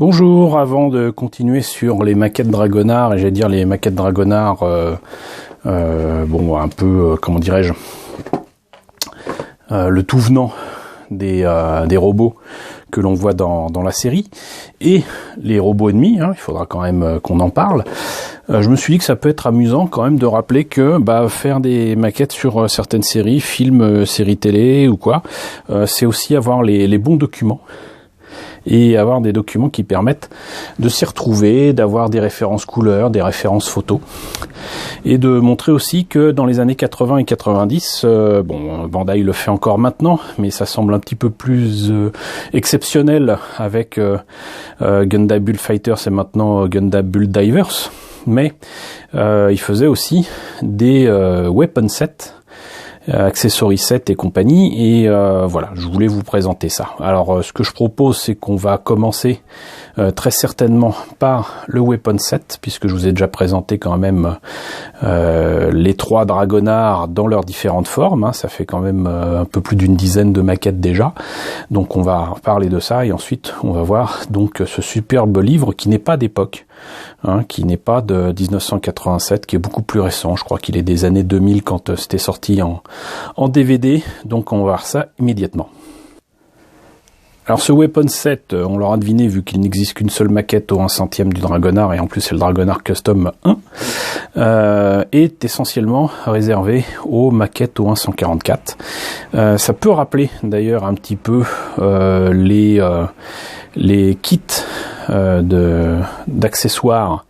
Bonjour, avant de continuer sur les maquettes Dragonard, et j'allais dire les maquettes Dragonard, bon, un peu, comment dirais-je, le tout venant des robots que l'on voit dans la série, et les robots ennemis, il faudra quand même qu'on en parle. Je me suis dit que ça peut être amusant quand même de rappeler que faire des maquettes sur certaines séries, films, séries télé ou quoi, c'est aussi avoir les bons documents. Et avoir des documents qui permettent de s'y retrouver, d'avoir des références couleurs, des références photos, et de montrer aussi que dans les années 80 et 90, Bandai le fait encore maintenant, mais ça semble un petit peu plus exceptionnel avec Gundam Build Fighters et maintenant Gundam Build Divers, mais il faisait aussi des weapon sets, accessory set et compagnie, et voilà, je voulais vous présenter ça. Alors ce que je propose, c'est qu'on va commencer très certainement par le weapon set, puisque je vous ai déjà présenté quand même les 3 Dragonard dans leurs différentes formes, ça fait quand même un peu plus d'une dizaine de maquettes déjà, donc on va parler de ça, et ensuite on va voir donc ce superbe livre qui n'est pas d'époque, qui n'est pas de 1987, qui est beaucoup plus récent, je crois qu'il est des années 2000 quand c'était sorti en DVD, donc on va voir ça immédiatement. Alors ce weapon set, on l'aura deviné vu qu'il n'existe qu'une seule maquette au 1/100e du Dragonard, et en plus c'est le Dragonard Custom 1, est essentiellement réservé aux maquettes au 1/144. Ça peut rappeler d'ailleurs un petit peu les kits d'accessoires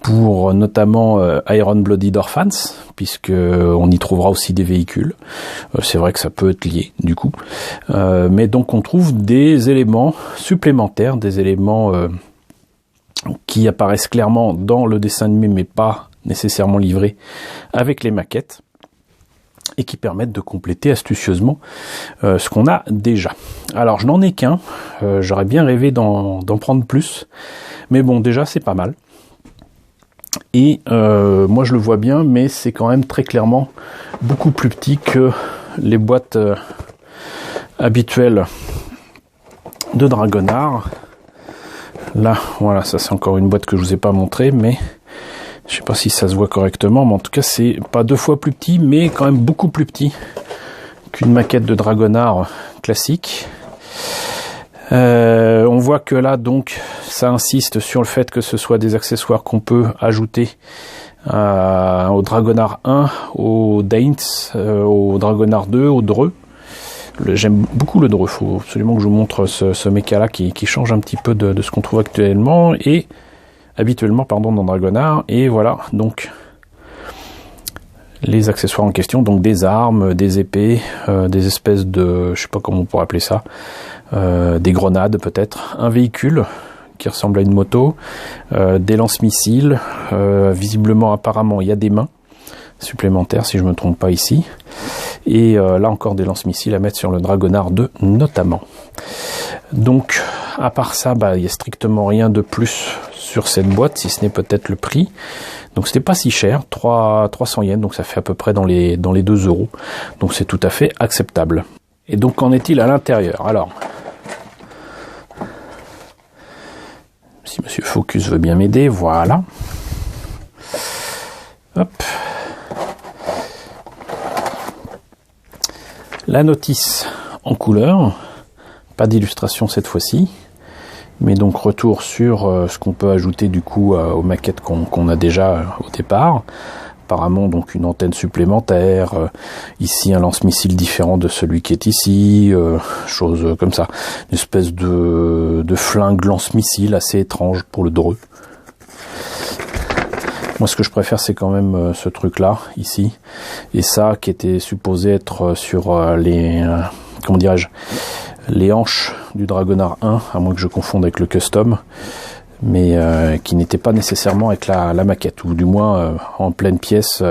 pour notamment Iron Blooded Orphans, puisque on y trouvera aussi des véhicules. C'est vrai que ça peut être lié du coup, mais donc on trouve des éléments supplémentaires, des éléments qui apparaissent clairement dans le dessin animé mais pas nécessairement livrés avec les maquettes, et qui permettent de compléter astucieusement ce qu'on a déjà. Alors je n'en ai qu'un, j'aurais bien rêvé d'en prendre plus, mais bon, déjà c'est pas mal. Et moi je le vois bien, mais c'est quand même très clairement beaucoup plus petit que les boîtes habituelles de Dragonard. Là, voilà, ça c'est encore une boîte que je vous ai pas montrée, mais je sais pas si ça se voit correctement, mais en tout cas c'est pas 2 fois plus petit, mais quand même beaucoup plus petit qu'une maquette de Dragonard classique. On voit que là donc ça insiste sur le fait que ce soit des accessoires qu'on peut ajouter au Dragonard 1, au Daints, au Dragonard 2, au Dreux. J'aime beaucoup le Dreux, faut absolument que je vous montre ce méca là qui change un petit peu de ce qu'on trouve actuellement et habituellement dans Dragonard. Et voilà donc les accessoires en question, donc des armes, des épées, des espèces de, je sais pas comment on pourrait appeler ça, des grenades peut-être, un véhicule qui ressemble à une moto, des lance-missiles, visiblement apparemment il y a des mains supplémentaires si je me trompe pas ici, et là encore des lance-missiles à mettre sur le Dragonard 2 notamment. Donc à part ça, il y a strictement rien de plus sur cette boîte, si ce n'est peut-être le prix. Donc c'était pas si cher, 300 yens, donc ça fait à peu près dans les 2 euros. Donc c'est tout à fait acceptable. Et donc qu'en est-il à l'intérieur? Alors, si Monsieur Focus veut bien m'aider, voilà. Hop. La notice en couleur, pas d'illustration cette fois-ci, mais donc retour sur ce qu'on peut ajouter du coup aux maquettes qu'on a déjà au départ. Apparemment donc une antenne supplémentaire, ici un lance-missile différent de celui qui est ici, chose comme ça, une espèce de flingue lance-missile assez étrange pour le Dreux. Moi ce que je préfère c'est quand même ce truc là ici, et ça qui était supposé être sur les comment dirais-je, les hanches du Dragonard 1, à moins que je confonde avec le custom, mais qui n'était pas nécessairement avec la maquette, ou du moins en pleine pièce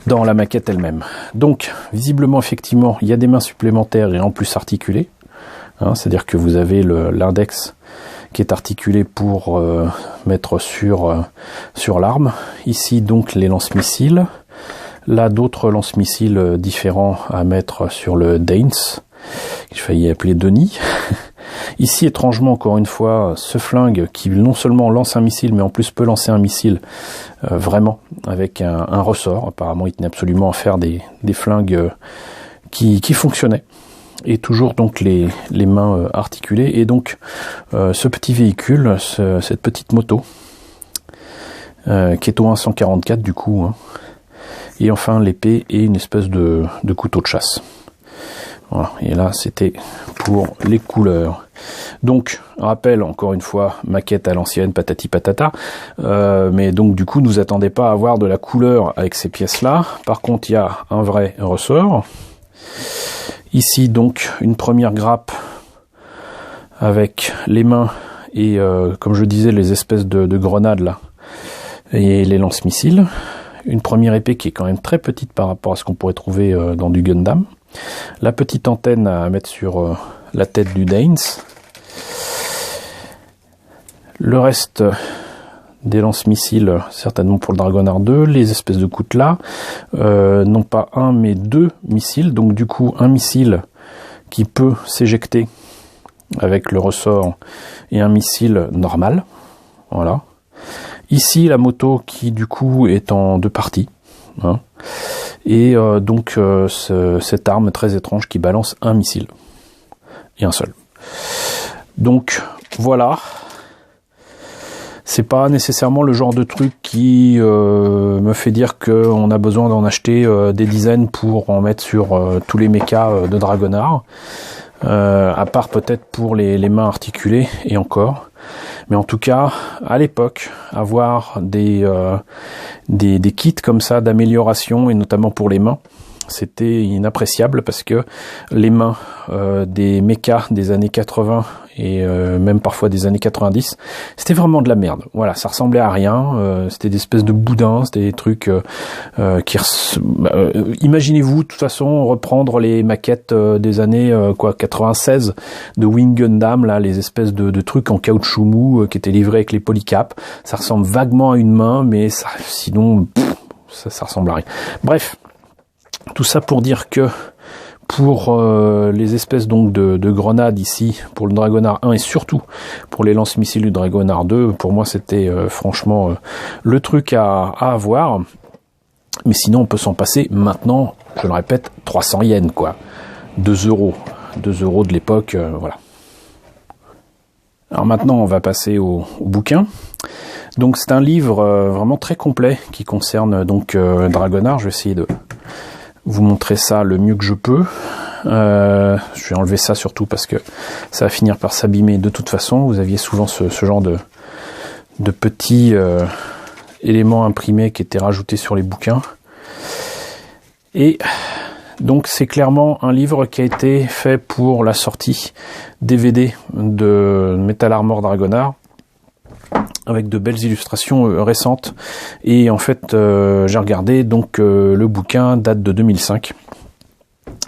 dans la maquette elle-même. Donc visiblement effectivement il y a des mains supplémentaires et en plus articulées, c'est-à-dire que vous avez l'index qui est articulé pour mettre sur l'arme. Ici donc les lance-missiles, là d'autres lance-missiles différents à mettre sur le Daints, que j'ai failli appeler Denis. Ici, étrangement, encore une fois, ce flingue qui non seulement lance un missile, mais en plus peut lancer un missile vraiment avec un ressort. Apparemment, il tenait absolument à faire des flingues qui fonctionnaient. Et toujours donc les mains articulées. Et donc, ce petit véhicule, cette petite moto, qui est au 144 du coup, hein. Et enfin l'épée et une espèce de couteau de chasse. Voilà, et là c'était pour les couleurs. Donc, rappel encore une fois, maquette à l'ancienne, patati patata. Mais donc du coup, ne vous attendez pas à avoir de la couleur avec ces pièces-là. Par contre, il y a un vrai ressort. Ici donc une première grappe avec les mains et comme je disais les espèces de grenades là et les lance-missiles. Une première épée qui est quand même très petite par rapport à ce qu'on pourrait trouver dans du Gundam. La petite antenne à mettre sur la tête du Danes. Le reste des lance-missiles, certainement pour le Dragonard 2. Les espèces de coutelas. Non pas un, mais 2 missiles. Donc du coup, un missile qui peut s'éjecter avec le ressort et un missile normal. Voilà. Ici, la moto qui, du coup, est en 2 parties. Hein. Et donc, cette arme très étrange qui balance un missile. Et un seul. Donc, voilà. C'est pas nécessairement le genre de truc qui me fait dire qu'on a besoin d'en acheter des dizaines pour en mettre sur tous les mechas de Dragonard. À part peut-être pour les mains articulées, et encore. Mais en tout cas, à l'époque, avoir des kits comme ça d'amélioration, et notamment pour les mains, c'était inappréciable parce que les mains des mechas des années 80 et même parfois des années 90, c'était vraiment de la merde. Voilà, ça ressemblait à rien, c'était des espèces de boudins, c'était des trucs imaginez-vous de toute façon reprendre les maquettes des années 96 de Wing Gundam, là, les espèces de trucs en caoutchouc mou qui étaient livrés avec les polycaps. Ça ressemble vaguement à une main, mais ça, sinon ça ressemble à rien. Bref, tout ça pour dire que pour les espèces donc de grenades ici, pour le Dragonard 1 et surtout pour les lance-missiles du Dragonard 2, pour moi c'était franchement le truc à avoir. Mais sinon on peut s'en passer maintenant, je le répète, 300 yens quoi. 2 €. 2 € de l'époque, voilà. Alors maintenant on va passer au bouquin. Donc c'est un livre vraiment très complet qui concerne donc Dragonard. Je vais essayer de vous montrer ça le mieux que je peux. Je vais enlever ça surtout parce que ça va finir par s'abîmer de toute façon. Vous aviez souvent ce genre de petits éléments imprimés qui étaient rajoutés sur les bouquins. Et donc c'est clairement un livre qui a été fait pour la sortie DVD de Metal Armor Dragonard, avec de belles illustrations récentes. Et en fait j'ai regardé, donc le bouquin date de 2005,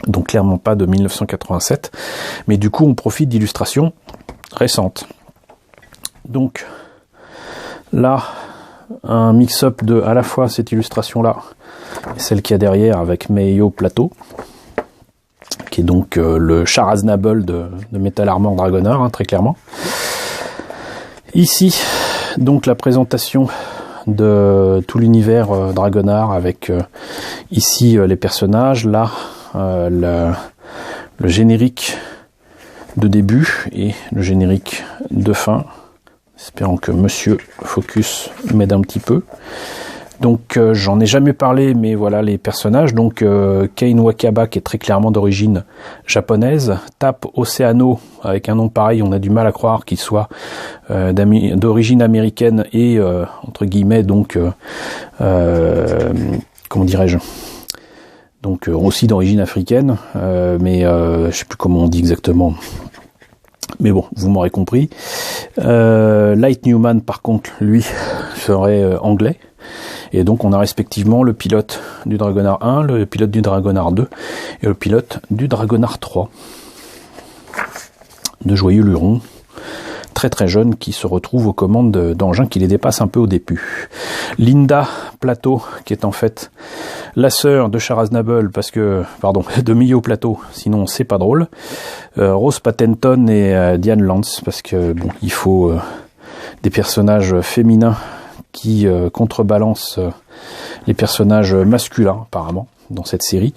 donc clairement pas de 1987, mais du coup on profite d'illustrations récentes. Donc là un mix-up de à la fois cette illustration là et celle qu'il y a derrière avec Meiyo Plateau, qui est donc le char Aznable de Metal Armor Dragonard, hein, très clairement. Ici donc la présentation de tout l'univers Dragonard avec ici les personnages, là le générique de début et le générique de fin. Espérons que Monsieur Focus m'aide un petit peu. Donc j'en ai jamais parlé, mais voilà les personnages. Donc Kane Wakaba, qui est très clairement d'origine japonaise. Tap Oceano, avec un nom pareil, on a du mal à croire qu'il soit d'origine américaine et entre guillemets donc comment dirais-je, donc aussi d'origine africaine, mais je sais plus comment on dit exactement. Mais bon, vous m'aurez compris. Light Newman, par contre, lui, serait anglais. Et donc, on a respectivement le pilote du Dragonard 1, le pilote du Dragonard 2 et le pilote du Dragonard 3. De joyeux lurons, très très jeunes qui se retrouvent aux commandes d'engins qui les dépassent un peu au début. Linda Plateau, qui est en fait la sœur de Shara Aznable, de Mio Plateau, sinon c'est pas drôle. Rose Pattenton et Diane Lance, parce que bon, il faut des personnages féminins qui contrebalancent les personnages masculins apparemment dans cette série.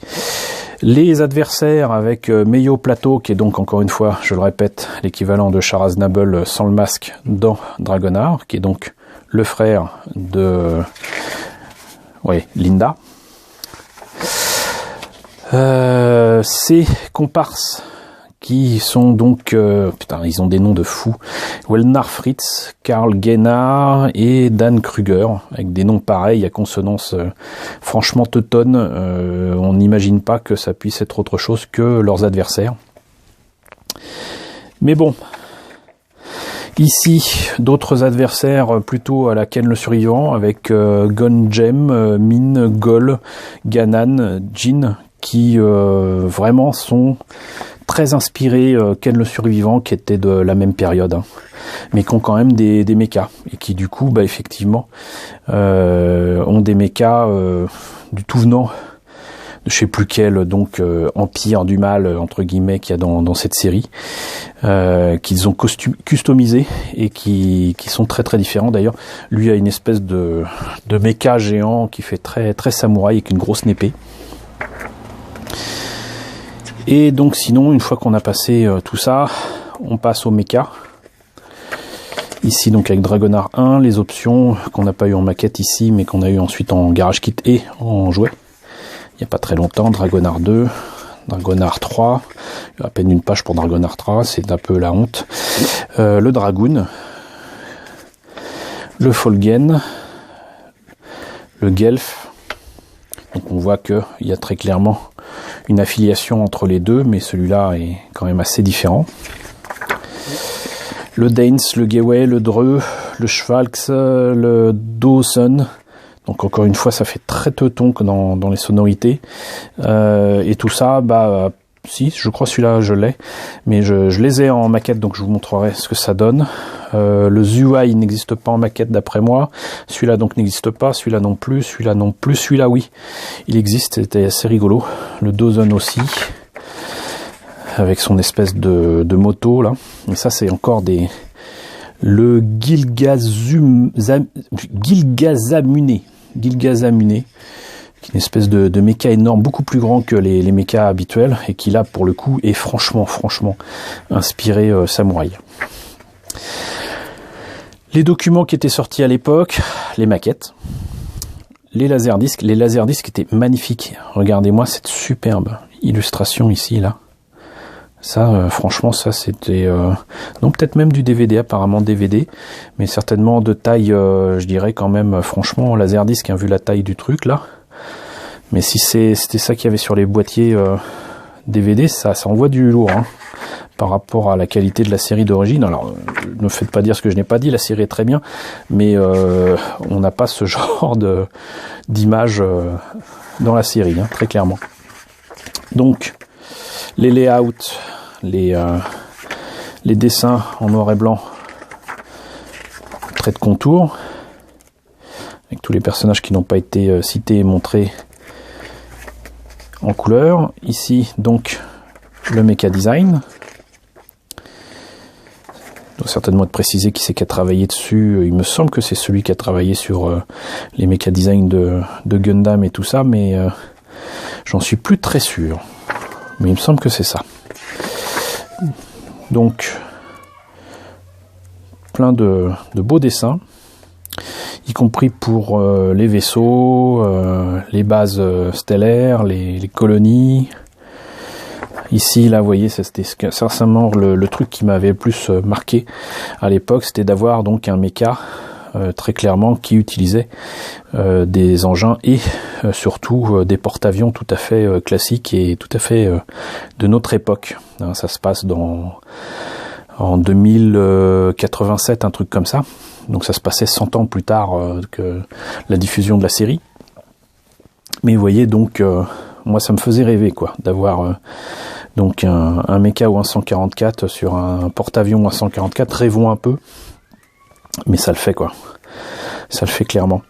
Les adversaires avec Mio Plateau, qui est donc encore une fois, je le répète, l'équivalent de Shara Aznable sans le masque dans Dragonheart, qui est donc le frère de Linda. Ces comparses qui sont donc, ils ont des noms de fous, Welnar Fritz, Karl Gaynard et Dan Kruger, avec des noms pareils à consonance franchement teutonne. On n'imagine pas que ça puisse être autre chose que leurs adversaires. Mais bon, ici, d'autres adversaires plutôt à la Ken le Survivant, avec Gonjem, Min, Gol, Ganan, Jin, qui vraiment sont très inspirés Ken le Survivant, qui était de la même période, hein, mais qui ont quand même des mechas, et qui du coup, effectivement, ont des mechas du tout venant de je sais plus quel empire du mal entre guillemets qu'il y a dans cette série, qu'ils ont customisé et qui sont très très différents. D'ailleurs, lui a une espèce de mecha géant qui fait très très samouraï avec une grosse épée. Et donc sinon, une fois qu'on a passé tout ça, on passe au mecha. Ici donc avec Dragonheart 1, les options qu'on n'a pas eu en maquette ici, mais qu'on a eu ensuite en garage kit et en jouet. Il n'y a pas très longtemps, Dragonheart 2, Dragonheart 3, il y a à peine une page pour Dragonheart 3, c'est un peu la honte. Le Dragoon, le Folgen, le Gelf. Donc on voit qu'il y a très clairement une affiliation entre les deux, mais celui-là est quand même assez différent. Le Danes, le Geway, le Dreux, le Schvalks, le Dawson. Donc encore une fois, ça fait très teuton dans les sonorités. Et tout ça, si, je crois celui-là, je l'ai. Mais je les ai en maquette, donc je vous montrerai ce que ça donne. Le Zuai n'existe pas en maquette d'après moi. Celui-là donc n'existe pas, celui-là non plus, celui-là non plus, celui-là oui. Il existe, c'était assez rigolo. Le Dawson aussi, avec son espèce de moto là. Et ça c'est encore le Gilgazamune, qui est une espèce de méca énorme, beaucoup plus grand que les mécas habituels, et qui là pour le coup est franchement inspiré samouraï. Les documents qui étaient sortis à l'époque, les maquettes, les laserdiscs étaient magnifiques. Regardez-moi cette superbe illustration ici là. Ça, franchement, ça c'était non, peut-être même du DVD, apparemment DVD, mais certainement de taille, je dirais quand même, franchement, laserdisc, hein, vu la taille du truc là. Mais si c'était ça qu'il y avait sur les boîtiers DVD, ça envoie du lourd, hein, par rapport à la qualité de la série d'origine. Alors, ne me faites pas dire ce que je n'ai pas dit, la série est très bien, mais on n'a pas ce genre d'image dans la série, hein, très clairement. Donc, les layouts, les dessins en noir et blanc, trait de contour, avec tous les personnages qui n'ont pas été cités et montrés en couleur. Ici, donc, le mecha design. Il doit certainement être précisé qui c'est qui a travaillé dessus. Il me semble que c'est celui qui a travaillé sur les mecha design de Gundam et tout ça, mais j'en suis plus très sûr. Mais il me semble que c'est ça. Donc, plein de beaux dessins, y compris pour les vaisseaux, les bases stellaires, les colonies. Ici, là, vous voyez, c'était sincèrement le truc qui m'avait le plus marqué à l'époque, c'était d'avoir donc un mecha très clairement qui utilisait des engins et surtout des porte-avions tout à fait classiques et tout à fait de notre époque. Hein, ça se passe en 2087, un truc comme ça. Donc ça se passait 100 ans plus tard que la diffusion de la série. Mais vous voyez donc, moi ça me faisait rêver quoi, d'avoir Donc un mecha ou un 144 sur un porte-avions ou un 144, rêvons un peu. Mais ça le fait quoi. Ça le fait clairement.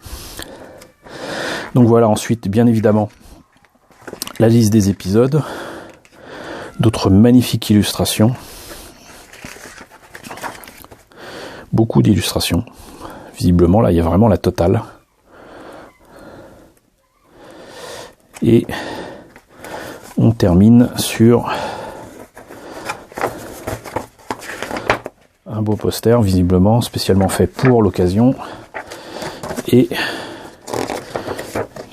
Donc voilà, ensuite, bien évidemment, la liste des épisodes. D'autres magnifiques illustrations. Beaucoup d'illustrations. Visiblement, là, il y a vraiment la totale. Et on termine sur un beau poster, visiblement, spécialement fait pour l'occasion. Et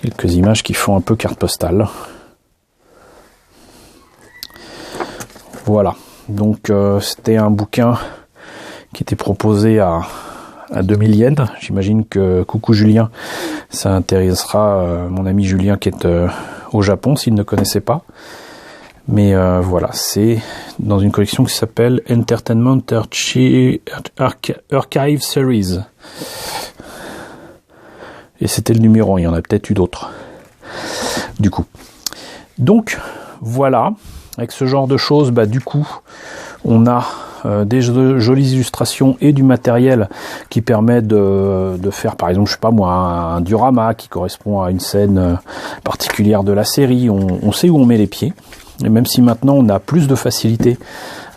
quelques images qui font un peu carte postale. Voilà. Donc, c'était un bouquin qui était proposé à 2000 yens. J'imagine que coucou Julien, ça intéressera mon ami Julien qui est au Japon s'il ne connaissait pas. Mais voilà, c'est dans une collection qui s'appelle Entertainment Archive Series. Et c'était le numéro 1, il y en a peut-être eu d'autres. Du coup. Donc, voilà. Avec ce genre de choses, bah du coup, on a des jolies illustrations et du matériel qui permet de faire, par exemple, je sais pas moi, un diorama qui correspond à une scène particulière de la série. On sait où on met les pieds. Et même si maintenant on a plus de facilité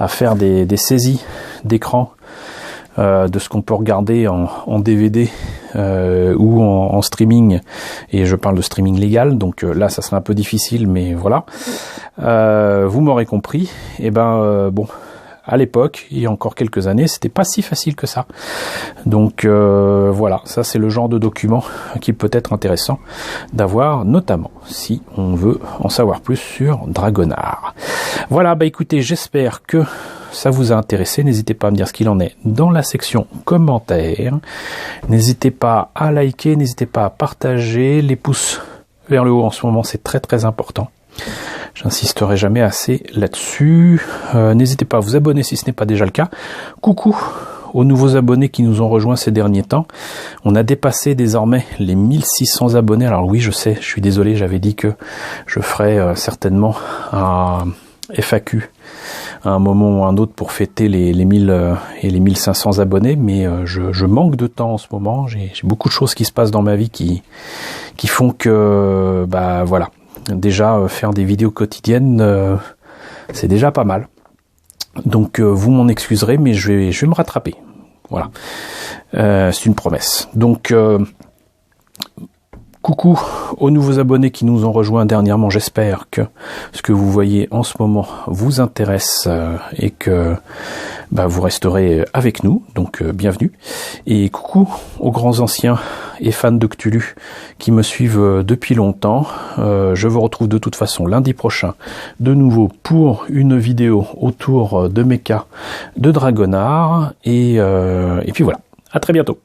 à faire des saisies d'écran de ce qu'on peut regarder en DVD ou en streaming, et je parle de streaming légal, donc là ça serait un peu difficile, mais voilà, vous m'aurez compris. Et ben bon, à l'époque, il y a encore quelques années, c'était pas si facile que ça. Donc voilà, ça c'est le genre de document qui peut être intéressant d'avoir, notamment si on veut en savoir plus sur Dragonard. Voilà, bah écoutez, j'espère que ça vous a intéressé. N'hésitez pas à me dire ce qu'il en est dans la section commentaires. N'hésitez pas à liker, n'hésitez pas à partager. Les pouces vers le haut en ce moment, c'est très très important. J'insisterai jamais assez là-dessus. N'hésitez pas à vous abonner si ce n'est pas déjà le cas. Coucou aux nouveaux abonnés qui nous ont rejoints ces derniers temps. On a dépassé désormais les 1600 abonnés. Alors oui, je sais, je suis désolé, j'avais dit que je ferais certainement un FAQ à un moment ou à un autre pour fêter les 1000 et les 1500 abonnés, mais je manque de temps en ce moment. J'ai beaucoup de choses qui se passent dans ma vie qui font que, bah voilà, déjà faire des vidéos quotidiennes, c'est déjà pas mal. Donc vous m'en excuserez, mais je vais me rattraper. Voilà, c'est une promesse. Donc coucou aux nouveaux abonnés qui nous ont rejoints dernièrement. J'espère que ce que vous voyez en ce moment vous intéresse et que bah, vous resterez avec nous. Donc bienvenue. Et coucou aux grands anciens et fans de Cthulhu qui me suivent depuis longtemps. Je vous retrouve de toute façon lundi prochain de nouveau pour une vidéo autour de mecha de Dragonard. Et puis voilà, à très bientôt.